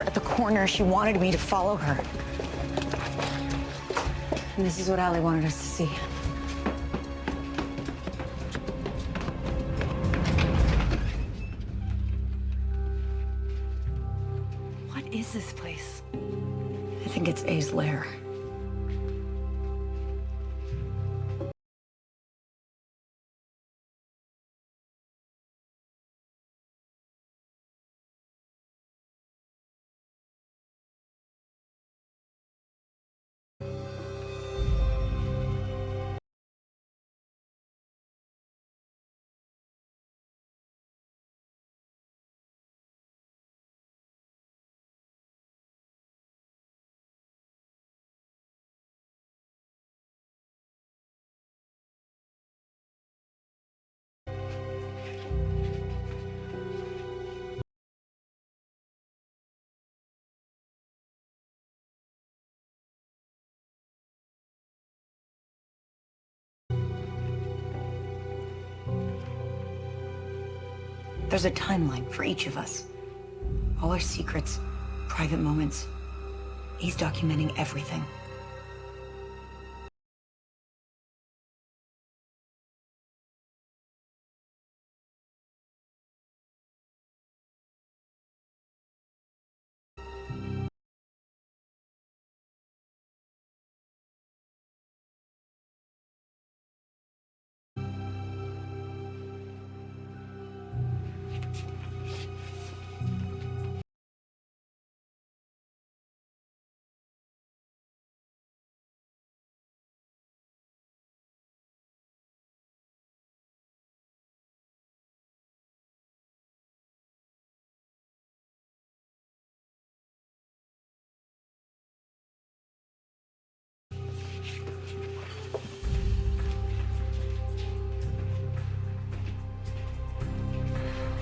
At the corner, she wanted me to follow her. And this is what Allie wanted us to see. What is this place? I think it's A's lair. There's a timeline for each of us. All our secrets, private moments. He's documenting everything.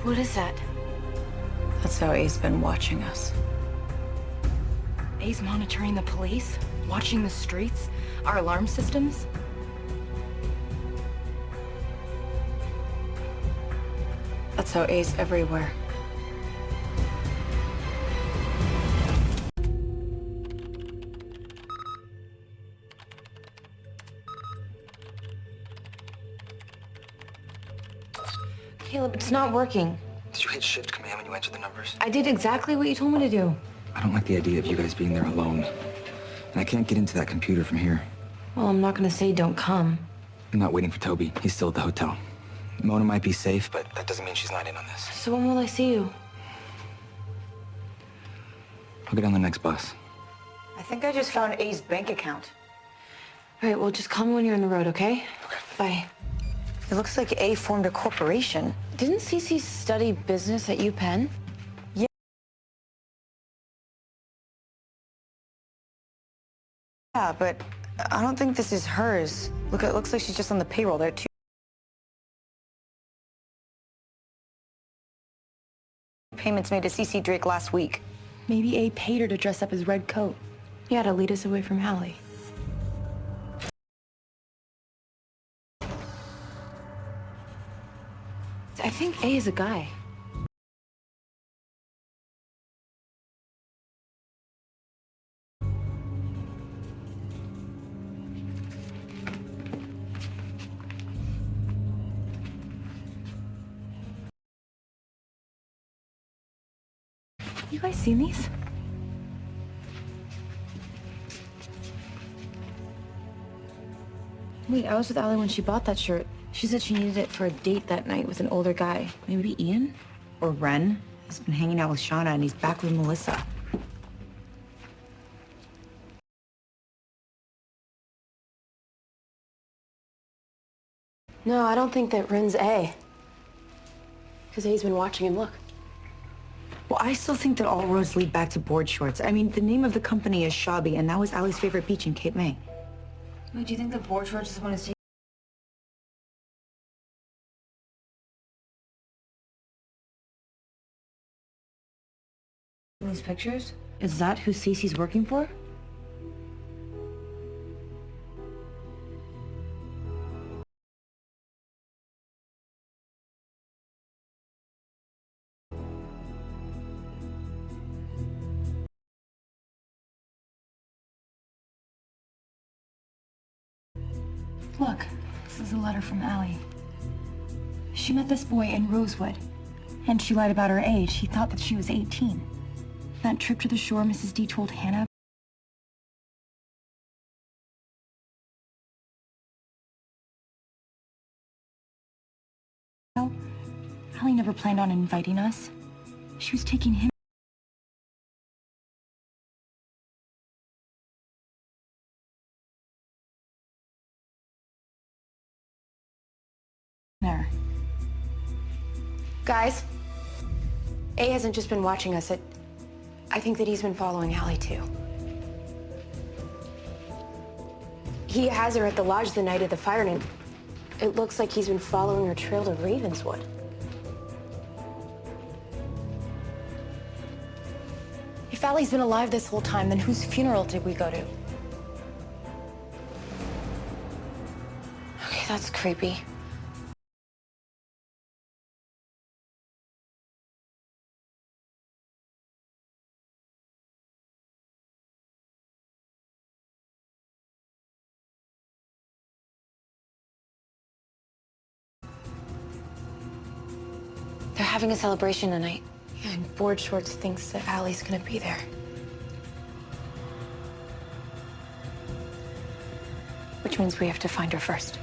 What is that? That's how A's been watching us. A's monitoring the police, watching the streets, our alarm systems. That's how A's everywhere. Caleb, it's not working. Did you hit Shift Command when you entered the numbers? I did exactly what you told me to do. I don't like the idea of you guys being there alone. And I can't get into that computer from here. Well, I'm not gonna say don't come. I'm not waiting for Toby. He's still at the hotel. Mona might be safe, but that doesn't mean she's not in on this. So when will I see you? I'll get on the next bus. I think I just found A's bank account. All right, well, just call me when you're on the road, okay? Okay. Bye. It looks like A formed a corporation. Didn't Cece study business at UPenn? Yeah, but I don't think this is hers. Look, it looks like she's just on the payroll. There are two payments made to CC Drake last week. Maybe A paid her to dress up as Red Coat. Yeah, to lead us away from Hallie. I think A is a guy. You guys seen these? Wait, I was with Allie when she bought that shirt. She said she needed it for a date that night with an older guy. Maybe Ian? Or Ren. He's been hanging out with Shauna and he's back with Melissa. No, I don't think that Ren's A. Because A's been watching him. Look. Well, I still think that all roads lead back to board shorts. I mean, the name of the company is Shabby, and that was Allie's favorite beach in Cape May. Wait, do you think the board shorts just want to see these pictures? Is that who Cece's working for? Look, this is a letter from Allie. She met this boy in Rosewood, and she lied about her age. He thought that she was 18. That trip to the shore Mrs. D told Hannah. Allie never planned on inviting us. She was taking him. There. Guys, A hasn't just been watching us. I think that he's been following Allie, too. He has her at the lodge the night of the fire, and it looks like he's been following her trail to Ravenswood. If Allie's been alive this whole time, then whose funeral did we go to? Okay, that's creepy. They're having a celebration tonight. Yeah, and Board Shorts thinks that Allie's gonna be there. Which means we have to find her first.